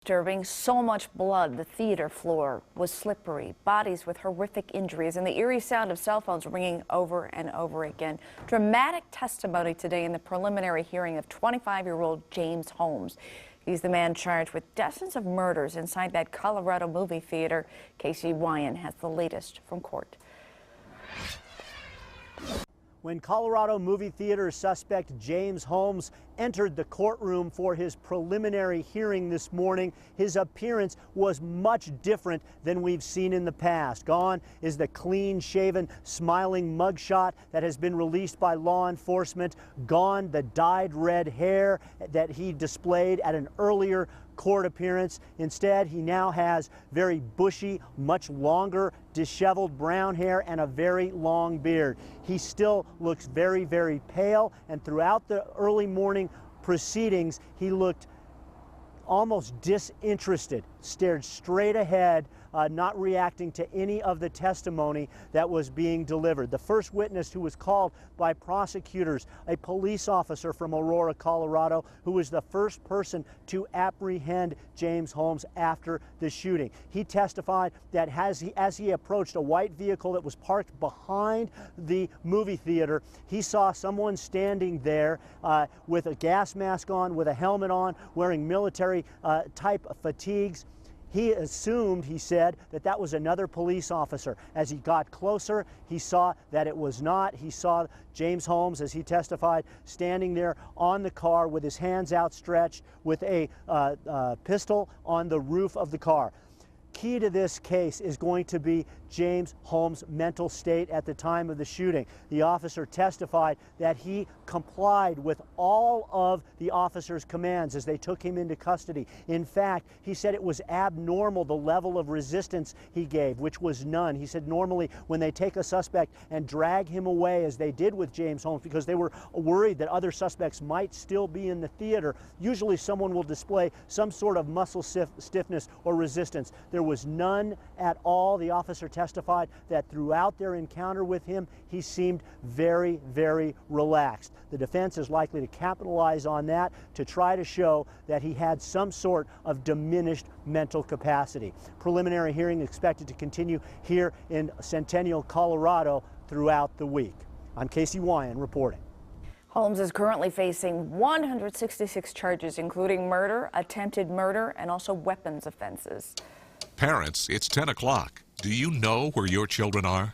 Disturbing. So much blood. The theater floor was slippery. Bodies with horrific injuries and the eerie sound of cell phones ringing over and over again. Dramatic testimony today in the preliminary hearing of 25-year-old James Holmes. He's the man charged with dozens of murders inside that Colorado movie theater. Casey Wyan has the latest from court. When Colorado movie theater suspect James Holmes entered the courtroom for his preliminary hearing this morning, his appearance was much different than we've seen in the past. Gone is the clean-shaven, smiling mugshot that has been released by law enforcement. Gone the dyed red hair that he displayed at an earlier court appearance. Instead, he now has very bushy, much longer, disheveled brown hair and a very long beard. He still looks very, very pale, and throughout the early morning proceedings, he looked almost disinterested, stared straight ahead, not reacting to any of the testimony that was being delivered. The first witness who was called by prosecutors, a police officer from Aurora, Colorado, who was the first person to apprehend James Holmes after the shooting. He testified that as he approached a white vehicle that was parked behind the movie theater, he saw someone standing there with a gas mask on, with a helmet on, wearing military type fatigues. He assumed, he said, that that was another police officer. As he got closer, he saw that it was not. He saw James Holmes, as he testified, standing there on the car with his hands outstretched with a pistol on the roof of the car. Key to this case is going to be James Holmes' mental state at the time of the shooting. The officer testified that he complied with all of the officer's commands as they took him into custody. In fact, he said it was abnormal, the level of resistance he gave, which was none. He said normally when they take a suspect and drag him away, as they did with James Holmes, because they were worried that other suspects might still be in the theater, usually someone will display some sort of muscle stiffness or resistance. There was none at all. The officer testified that throughout their encounter with him, he seemed very, very relaxed. The defense is likely to capitalize on that to try to show that he had some sort of diminished mental capacity. Preliminary hearing expected to continue here in Centennial, Colorado throughout the week. I'm Casey Wyan reporting. Holmes is currently facing 166 charges, including murder, attempted murder, and also weapons offenses. Parents, it's 10 o'clock. Do you know where your children are?